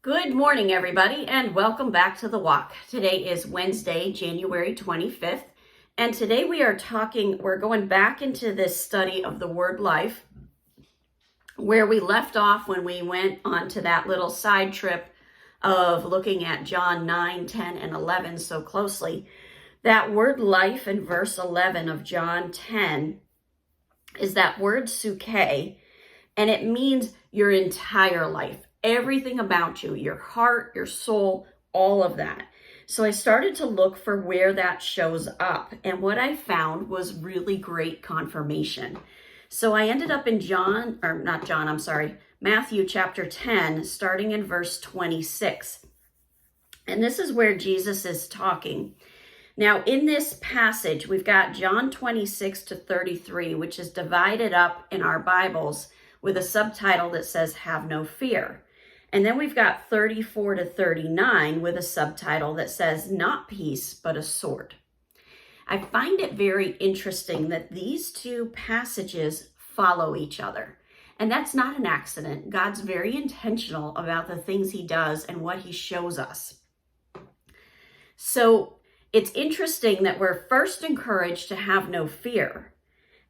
Good morning, everybody, and welcome back to The Walk. Today is Wednesday, January 25th, and today we're going back into this study of the word life, where we left off when we went on to that little side trip of looking at John 9, 10, and 11 so closely. That word life in verse 11 of John 10 is that word psuche, and it means your entire life. Everything about you, your heart, your soul, all of that. So I started to look for where that shows up, and what I found was really great confirmation. So I ended up in Matthew chapter 10, starting in verse 26. And this is where Jesus is talking. Now, in this passage, we've got John 26 to 33, which is divided up in our Bibles with a subtitle that says, "Have no fear." And then we've got 34 to 39 with a subtitle that says, "Not peace, but a sword." I find it very interesting that these two passages follow each other. And that's not an accident. God's very intentional about the things he does and what he shows us. So it's interesting that we're first encouraged to have no fear.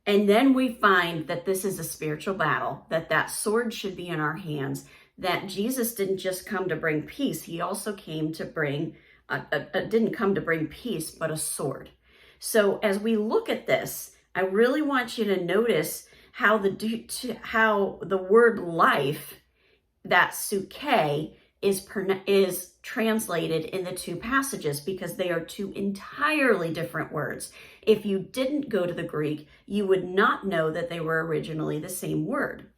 And then we find that this is a spiritual battle, that sword should be in our hands, that Jesus didn't just come to bring peace. He also came to bring, didn't come to bring peace, but a sword. So as we look at this, I really want you to notice how the word life, that psuche, is translated in the two passages, because they are two entirely different words. If you didn't go to the Greek, you would not know that they were originally the same word.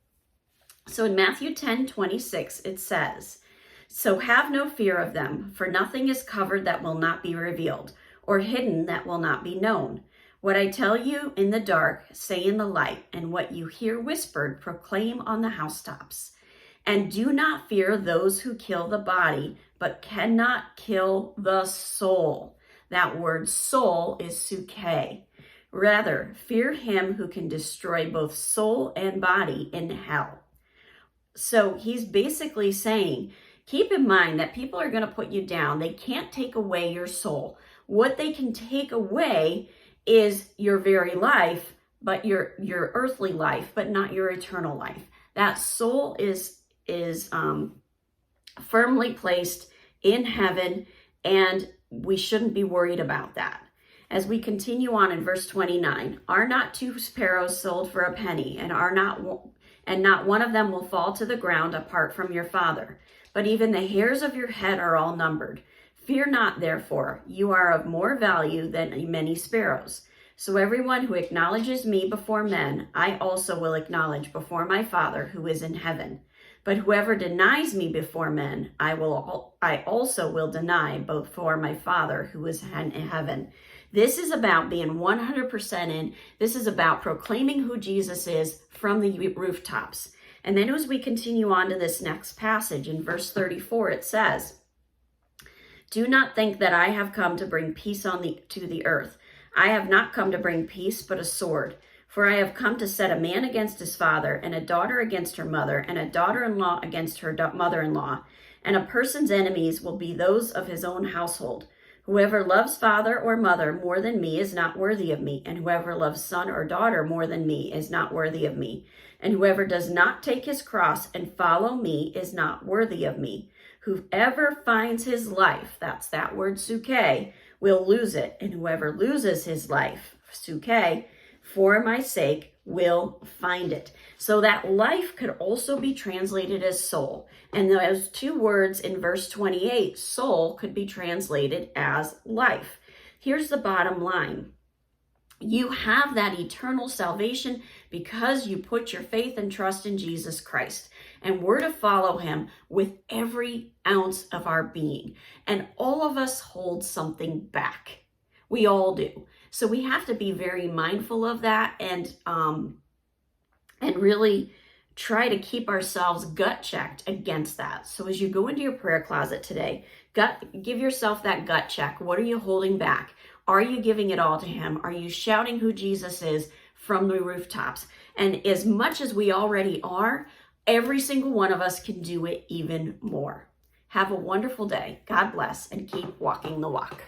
So in Matthew 10:26, it says, "So have no fear of them, for nothing is covered that will not be revealed, or hidden that will not be known. What I tell you in the dark, say in the light, and what you hear whispered, proclaim on the housetops. And do not fear those who kill the body, but cannot kill the soul." That word soul is psuche. "Rather, fear him who can destroy both soul and body in hell." So he's basically saying, keep in mind that people are going to put you down. They can't take away your soul. What they can take away is your very life, but your earthly life, but not your eternal life. That soul is firmly placed in heaven, and we shouldn't be worried about that. As we continue on in verse 29, "Are not two sparrows sold for a penny, and not one of them will fall to the ground apart from your Father? But even the hairs of your head are all numbered. Fear not, therefore, you are of more value than many sparrows. So everyone who acknowledges me before men, I also will acknowledge before my Father who is in heaven. But whoever denies me before men, I also will deny before my Father who is in heaven." This is about being 100% in. This is about proclaiming who Jesus is from the rooftops. And then as we continue on to this next passage, in verse 34, it says, "Do not think that I have come to bring peace to the earth. I have not come to bring peace, but a sword. For I have come to set a man against his father, and a daughter against her mother, and a daughter-in-law against her mother-in-law. And a person's enemies will be those of his own household. Whoever loves father or mother more than me is not worthy of me, and whoever loves son or daughter more than me is not worthy of me. And whoever does not take his cross and follow me is not worthy of me. Whoever finds his life," that's that word psuche, "will lose it, and whoever loses his life," psuche, "for my sake will find it." So that life could also be translated as soul. And those two words in verse 28, soul, could be translated as life. Here's the bottom line. You have that eternal salvation because you put your faith and trust in Jesus Christ. And we're to follow him with every ounce of our being. And all of us hold something back. We all do. So we have to be very mindful of that, and really try to keep ourselves gut checked against that. So as you go into your prayer closet today, give yourself that gut check. What are you holding back? Are you giving it all to him? Are you shouting who Jesus is from the rooftops? And as much as we already are, every single one of us can do it even more. Have a wonderful day. God bless, and keep walking the walk.